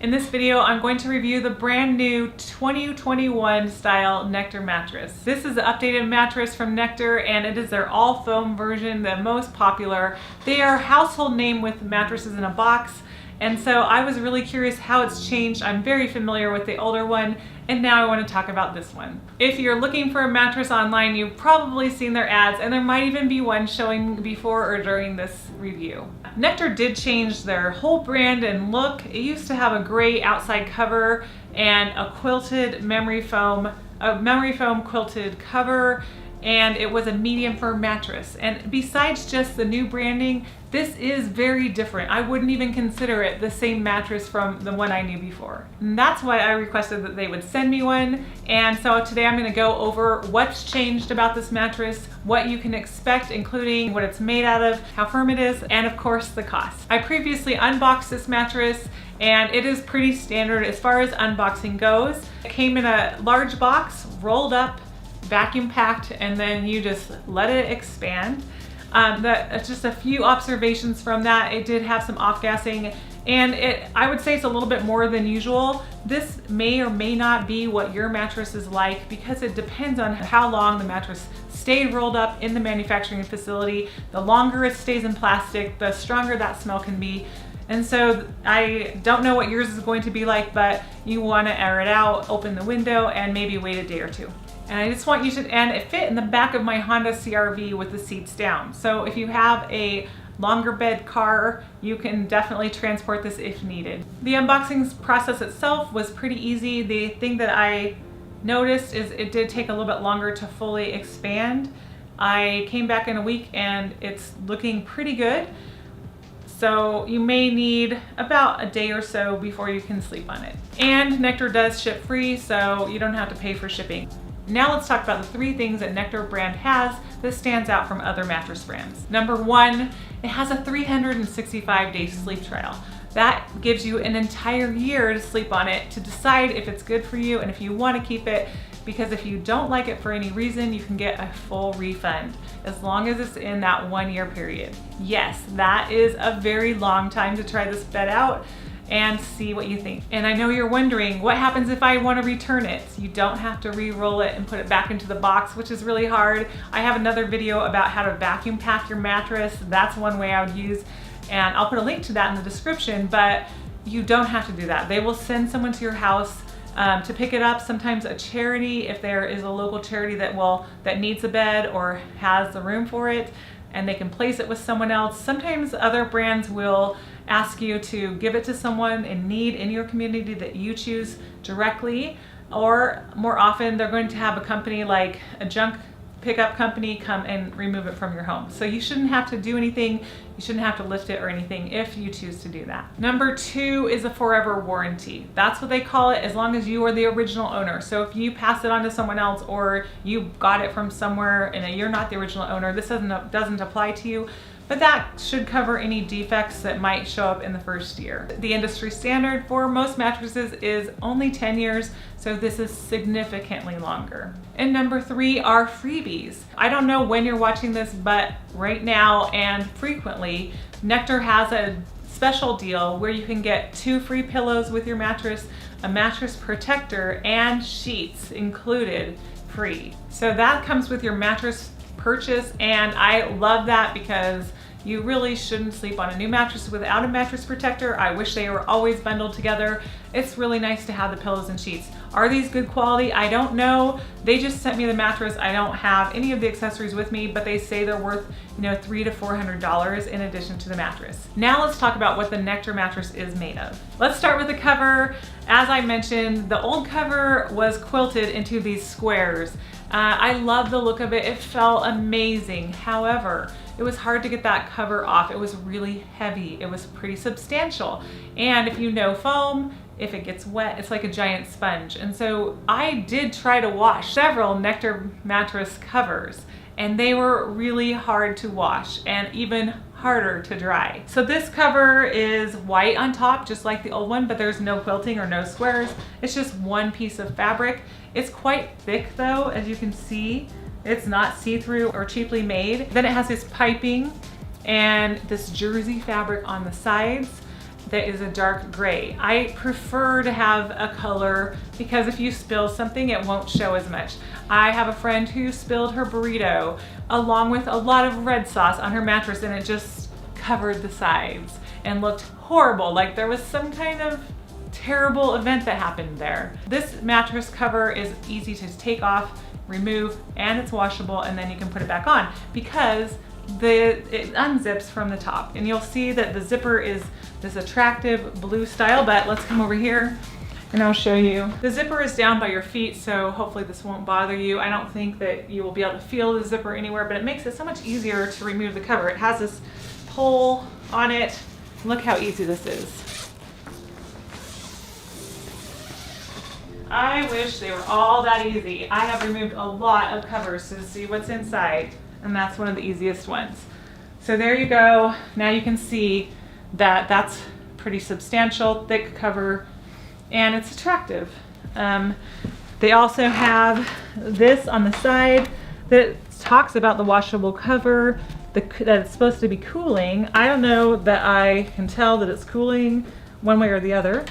In this video, I'm going to review the brand new 2021 style Nectar mattress. This is the updated mattress from Nectar, and it is their all foam version, the most popular. They are a household name with mattresses in a box, and so I was really curious how it's changed. I'm very familiar with the older one, and now I want to talk about this one. If you're looking for a mattress online, you've probably seen their ads, and there might even be one showing before or during this review. Nectar did change their whole brand and look. It used to have a gray outside cover and a quilted memory foam quilted cover, and it was a medium firm mattress. And besides just the new branding, this is very different. I wouldn't even consider it the same mattress from the one I knew before. And that's why I requested that they would send me one. And so today I'm gonna go over what's changed about this mattress, what you can expect, including what it's made out of, how firm it is, and of course the cost. I previously unboxed this mattress, and it is pretty standard as far as unboxing goes. It came in a large box, rolled up, vacuum packed, and then you just let it expand. Just a few observations from that. It did have some off-gassing, and I would say it's a little bit more than usual. This may or may not be what your mattress is like, because it depends on how long the mattress stayed rolled up in the manufacturing facility. The longer it stays in plastic, the stronger that smell can be. And so I don't know what yours is going to be like, but you want to air it out, open the window, and maybe wait a day or two. And I just want you to, and it fit in the back of my Honda CR-V with the seats down. So if you have a longer bed car, you can definitely transport this if needed. The unboxing process itself was pretty easy. The thing that I noticed is it did take a little bit longer to fully expand. I came back in a week and it's looking pretty good. So you may need about a day or so before you can sleep on it. And Nectar does ship free, so you don't have to pay for shipping. Now let's talk about the 3 things that Nectar brand has that stands out from other mattress brands. Number 1, it has a 365-day sleep trial. That gives you an entire year to sleep on it to decide if it's good for you and if you want to keep it, because if you don't like it for any reason, you can get a full refund as long as it's in that 1-year period. Yes, that is a very long time to try this bed out and see what you think. And I know you're wondering, what happens if I want to return it? You don't have to re-roll it and put it back into the box, which is really hard. I have another video about how to vacuum pack your mattress. That's one way I would use, and I'll put a link to that in the description, but you don't have to do that. They will send someone to your house to pick it up. Sometimes a charity, if there is a local charity that needs a bed or has the room for it, and they can place it with someone else. Sometimes other brands will ask you to give it to someone in need in your community that you choose directly, or more often they're going to have a company like a junk pickup company come and remove it from your home. So you shouldn't have to do anything. You shouldn't have to lift it or anything if you choose to do that. Number 2 is a forever warranty. That's what they call it, as long as you are the original owner. So if you pass it on to someone else or you got it from somewhere and you're not the original owner, this doesn't apply to you. But that should cover any defects that might show up in the first year. The industry standard for most mattresses is only 10 years, so this is significantly longer. And number 3 are freebies. I don't know when you're watching this, but right now and frequently, Nectar has a special deal where you can get 2 free pillows with your mattress, a mattress protector, and sheets included free. So that comes with your mattress purchase, and I love that because you really shouldn't sleep on a new mattress without a mattress protector. I wish they were always bundled together. It's really nice to have the pillows and sheets. Are these good quality? I don't know. They just sent me the mattress. I don't have any of the accessories with me, but they say they're worth, $300 to $400 in addition to the mattress. Now let's talk about what the Nectar mattress is made of. Let's start with the cover. As I mentioned, the old cover was quilted into these squares. I love the look of it. It felt amazing. However, it was hard to get that cover off. It was really heavy. It was pretty substantial. And if you know foam, if it gets wet, it's like a giant sponge. And so I did try to wash several Nectar mattress covers, and they were really hard to wash and even harder to dry. So this cover is white on top, just like the old one, but there's no quilting or no squares. It's just one piece of fabric. It's quite thick though, as you can see. It's not see-through or cheaply made. Then it has this piping and this jersey fabric on the sides. that is a dark gray. I prefer to have a color because if you spill something, it won't show as much. I have a friend who spilled her burrito along with a lot of red sauce on her mattress, and it just covered the sides and looked horrible, like there was some kind of terrible event that happened there. This mattress cover is easy to take off, remove, and it's washable, and then you can put it back on because it unzips from the top. And you'll see that the zipper is this attractive blue style, but let's come over here and I'll show you. The zipper is down by your feet, so hopefully this won't bother you. I don't think that you will be able to feel the zipper anywhere, but it makes it so much easier to remove the cover. It has this pole on it. Look how easy this is. I wish they were all that easy. I have removed a lot of covers to see what's inside, and that's one of the easiest ones. So there you go. Now you can see that that's pretty substantial, thick cover, and it's attractive. They also have this on the side that talks about the washable cover, that it's supposed to be cooling. I don't know that I can tell that it's cooling one way or the other,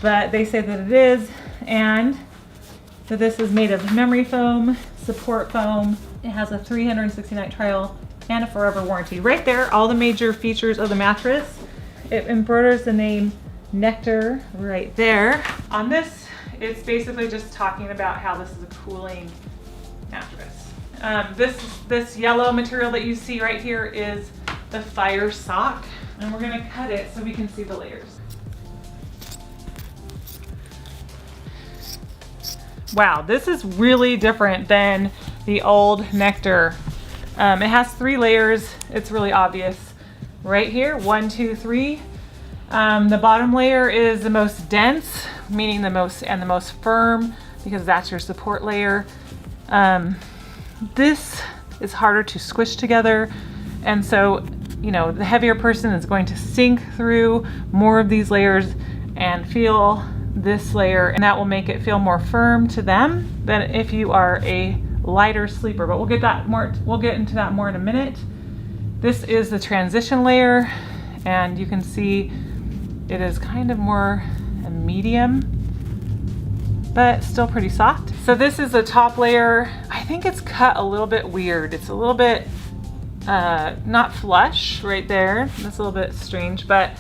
but they say that it is. And so this is made of memory foam, support foam. It has a 360-night trial and a forever warranty. Right there, all the major features of the mattress. It embroiders the name Nectar right there. On this, it's basically just talking about how this is a cooling mattress. This yellow material that you see right here is the fire sock, and we're gonna cut it so we can see the layers. Wow, this is really different than the old Nectar. It has 3 layers. It's really obvious right here, 1, 2, 3. The bottom layer is the most dense, meaning the most firm, because that's your support layer. This is harder to squish together, and so the heavier person is going to sink through more of these layers and feel this layer, and that will make it feel more firm to them than if you are a lighter sleeper. But we'll get into that more in a minute. This is the transition layer, and you can see it is kind of more a medium, but still pretty soft. So this is the top layer. I think it's cut a little bit weird. It's a little bit not flush right there. That's a little bit strange, but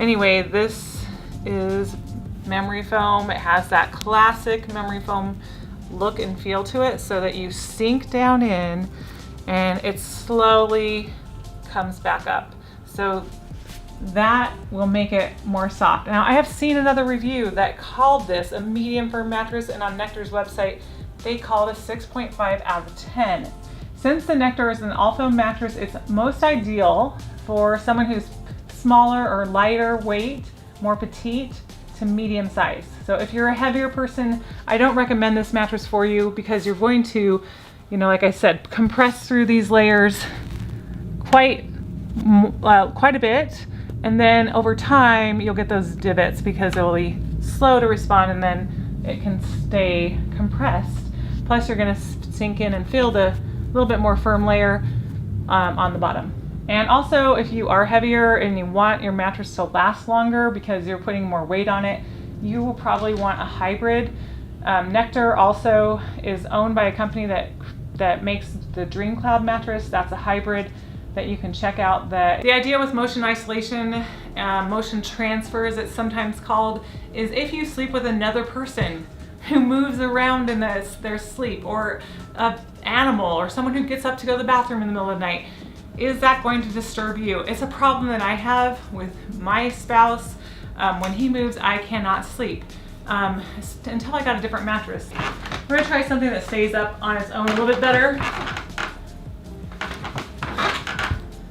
anyway, this is memory foam. It has that classic memory foam look and feel to it, so that you sink down in and it slowly comes back up. So that will make it more soft. Now, I have seen another review that called this a medium firm mattress, and on Nectar's website, they call it a 6.5 out of 10. Since the Nectar is an all foam mattress, it's most ideal for someone who's smaller or lighter weight, more petite to medium size. So if you're a heavier person, I don't recommend this mattress for you, because you're going to, like I said, compress through these layers quite a bit, and then over time you'll get those divots because it will be slow to respond, and then it can stay compressed. Plus you're going to sink in and feel the little bit more firm layer on the bottom. And also, if you are heavier and you want your mattress to last longer because you're putting more weight on it, you will probably want a hybrid. Nectar also is owned by a company that makes the Dream Cloud mattress. That's a hybrid that you can check out. The idea with motion isolation, motion transfer as it's sometimes called, is if you sleep with another person who moves around in their sleep, or an animal, or someone who gets up to go to the bathroom in the middle of the night, is that going to disturb you? It's a problem that I have with my spouse. When he moves, I cannot sleep until I got a different mattress. We're gonna try something that stays up on its own a little bit better.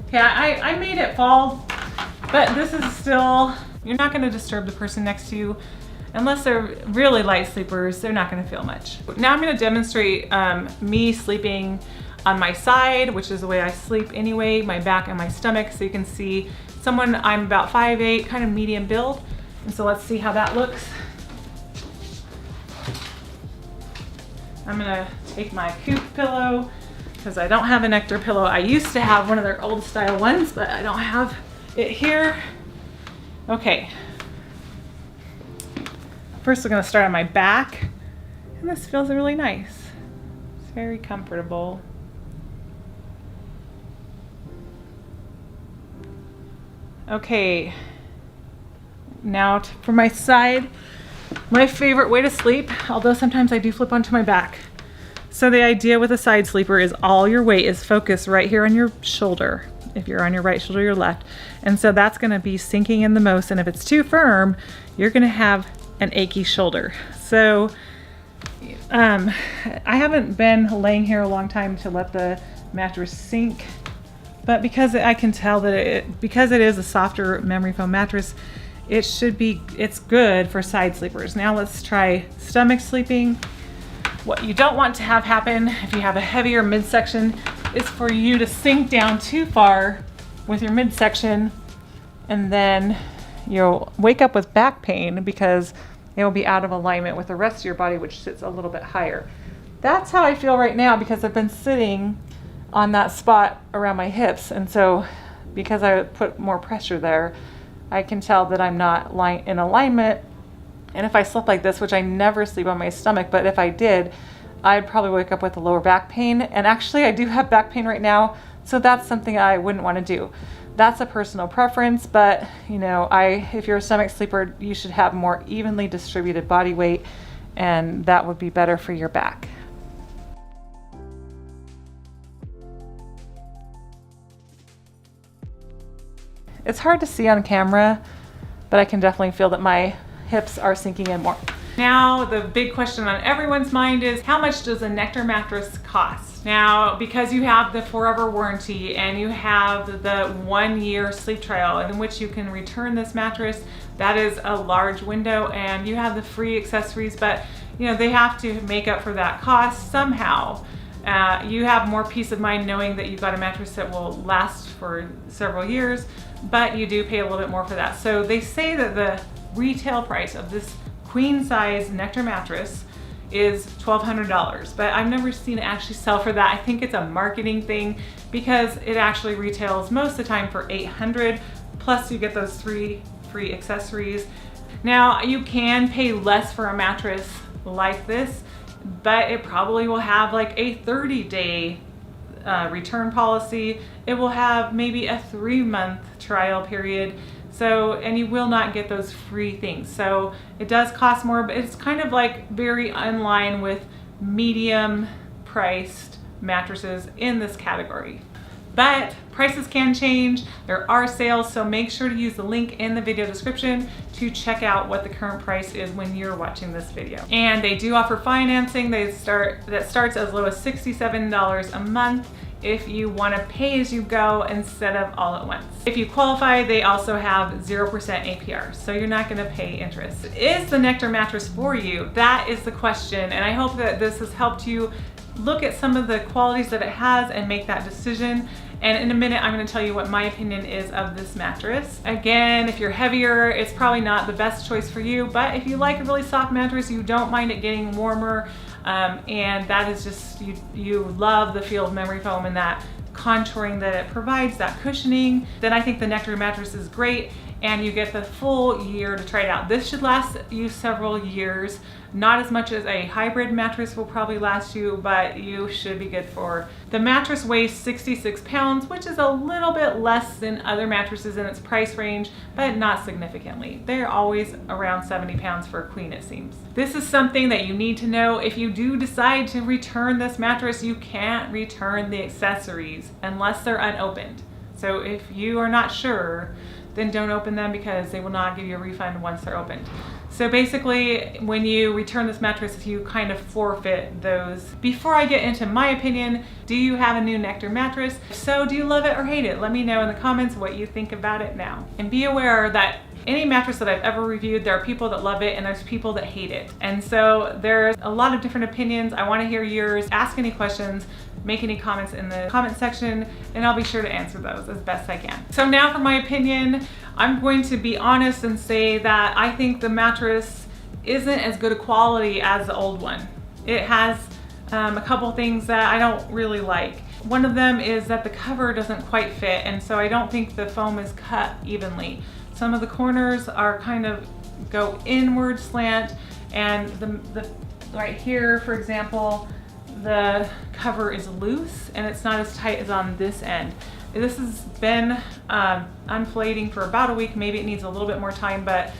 Okay, I made it fall, but this is still, you're not gonna disturb the person next to you. Unless they're really light sleepers, they're not gonna feel much. Now I'm gonna demonstrate me sleeping on my side, which is the way I sleep anyway, my back and my stomach, so you can see I'm about 5'8", kind of medium build. And so let's see how that looks. I'm gonna take my Coop pillow, because I don't have a Nectar pillow. I used to have one of their old style ones, but I don't have it here. Okay. First, we're going to start on my back, and this feels really nice. It's very comfortable. Okay, now for my side, my favorite way to sleep, although sometimes I do flip onto my back. So the idea with a side sleeper is all your weight is focused right here on your shoulder. If you're on your right shoulder, your left. And so that's gonna be sinking in the most, and if it's too firm, you're gonna have an achy shoulder. So I haven't been laying here a long time to let the mattress sink, but because I can tell that because it is a softer memory foam mattress, it's good for side sleepers. Now let's try stomach sleeping. What you don't want to have happen if you have a heavier midsection is for you to sink down too far with your midsection, and then you'll wake up with back pain because it will be out of alignment with the rest of your body, which sits a little bit higher. That's how I feel right now because I've been sitting on that spot around my hips, and so because I put more pressure there, I can tell that I'm not in alignment. And if I slept like this, which I never sleep on my stomach, but if I did, I'd probably wake up with a lower back pain. And actually I do have back pain right now, so that's something I wouldn't want to do. That's a personal preference, but you know, if you're a stomach sleeper, you should have more evenly distributed body weight, and that would be better for your back. It's hard to see on camera, but I can definitely feel that my hips are sinking in more. Now, the big question on everyone's mind is, how much does a Nectar mattress cost? Now, because you have the forever warranty and you have the 1-year sleep trial in which you can return this mattress, that is a large window, and you have the free accessories, but you know, they have to make up for that cost somehow. You have more peace of mind knowing that you've got a mattress that will last for several years, but you do pay a little bit more for that. So they say that the retail price of this queen size Nectar mattress is $1,200, but I've never seen it actually sell for that. I think it's a marketing thing because it actually retails most of the time for $800, plus you get those 3 free accessories. Now, you can pay less for a mattress like this, but it probably will have like a 30-day return policy. It will have maybe a 3-month trial period. So, and you will not get those free things. So it does cost more, but it's kind of like very in line with medium priced mattresses in this category. But prices can change. There are sales, so make sure to use the link in the video description to check out what the current price is when you're watching this video. And they do offer financing. That starts as low as $67 a month if you want to pay as you go instead of all at once. If you qualify, they also have 0% APR, so you're not going to pay interest. Is the Nectar mattress for you? That is the question, and I hope that this has helped you look at some of the qualities that it has and make that decision. And in a minute, I'm going to tell you what my opinion is of this mattress. Again, if you're heavier, it's probably not the best choice for you, but if you like a really soft mattress, you don't mind it getting warmer, and that is just, you love the feel of memory foam and that contouring that it provides, that cushioning, then I think the Nectar mattress is great, and you get the full year to try it out. This should last you several years, not as much as a hybrid mattress will probably last you, but you should be good for. The mattress weighs 66 pounds, which is a little bit less than other mattresses in its price range, but not significantly. They're always around 70 pounds for a queen, it seems. This is something that you need to know. If you do decide to return this mattress, you can't return the accessories unless they're unopened. So if you are not sure, then don't open them because they will not give you a refund once they're opened. So basically, when you return this mattress, you kind of forfeit those. Before I get into my opinion, do you have a new Nectar mattress? If so, do you love it or hate it? Let me know in the comments what you think about it now. And be aware that any mattress that I've ever reviewed, there are people that love it and there's people that hate it. And so there's a lot of different opinions. I want to hear yours. Ask any questions, make any comments in the comment section, and I'll be sure to answer those as best I can. So now for my opinion, I'm going to be honest and say that I think the mattress isn't as good a quality as the old one. It has a couple things that I don't really like. One of them is that the cover doesn't quite fit, and so I don't think the foam is cut evenly. So some of the corners are kind of go inward slant, and the right here, for example, the cover is loose and it's not as tight as on this end. This has been unflating for about a week. Maybe it needs a little bit more time, but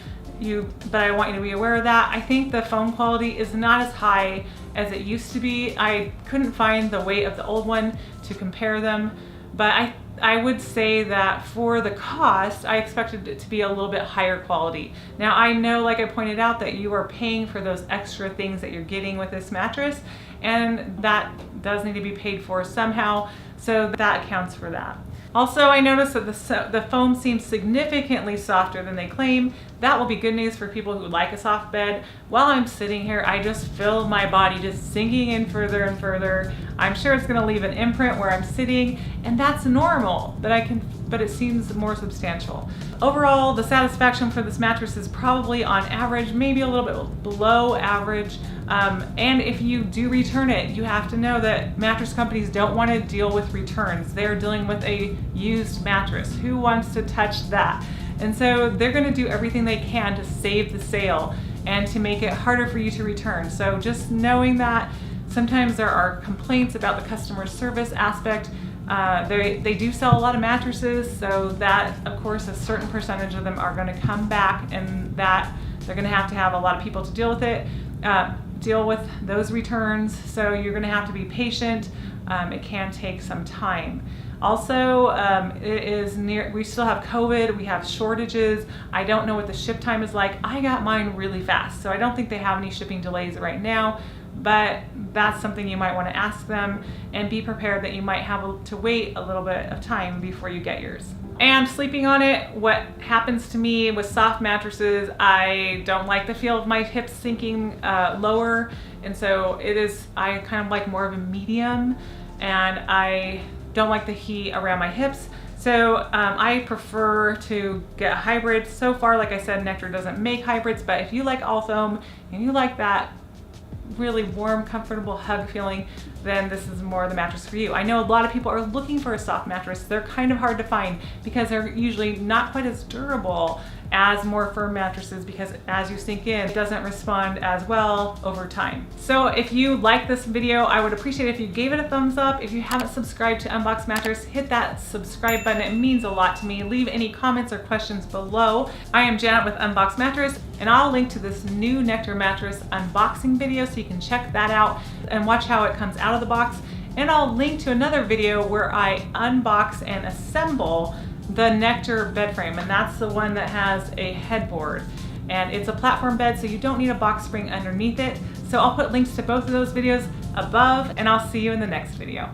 I want you to be aware of that. I think the foam quality is not as high as it used to be. I couldn't find the weight of the old one to compare them, but I would say that for the cost, I expected it to be a little bit higher quality. Now I know, like I pointed out, that you are paying for those extra things that you're getting with this mattress, and that does need to be paid for somehow, so that accounts for that. Also, I noticed that the foam seems significantly softer than they claim. That will be good news for people who like a soft bed. While I'm sitting here, I just feel my body just sinking in further and further. I'm sure it's gonna leave an imprint where I'm sitting, and that's normal, but it seems more substantial. Overall, the satisfaction for this mattress is probably on average, maybe a little bit below average. And if you do return it, you have to know that mattress companies don't want to deal with returns. They're dealing with a used mattress. Who wants to touch that? And so they're going to do everything they can to save the sale and to make it harder for you to return. So just knowing that sometimes there are complaints about the customer service aspect. They do sell a lot of mattresses, so that, of course, a certain percentage of them are going to come back, and that they're going to have a lot of people to deal with it. Deal with those returns, so you're going to have to be patient. It can take some time. Also, we still have COVID, we have shortages. I don't know what the ship time is like. I got mine really fast, so I don't think they have any shipping delays right now, but that's something you might want to ask them, and be prepared that you might have to wait a little bit of time before you get yours. And sleeping on it, what happens to me with soft mattresses, I don't like the feel of my hips sinking lower, and so I kind of like more of a medium, and I don't like the heat around my hips. So I prefer to get a hybrid. So far, like I said, Nectar doesn't make hybrids, but if you like all foam and you like that really warm, comfortable hug feeling, then this is more the mattress for you. I know a lot of people are looking for a soft mattress. They're kind of hard to find because they're usually not quite as durable as more firm mattresses, because as you sink in, it doesn't respond as well over time. So if you like this video, I would appreciate it if you gave it a thumbs up. If you haven't subscribed to Unbox Mattress, hit that subscribe button. It means a lot to me. Leave any comments or questions below. I am Janet with Unbox Mattress, and I'll link to this new Nectar mattress unboxing video so you can check that out and watch how it comes out of the box. And I'll link to another video where I unbox and assemble the Nectar bed frame, and that's the one that has a headboard, and it's a platform bed, so you don't need a box spring underneath it. So I'll put links to both of those videos above, and I'll see you in the next video.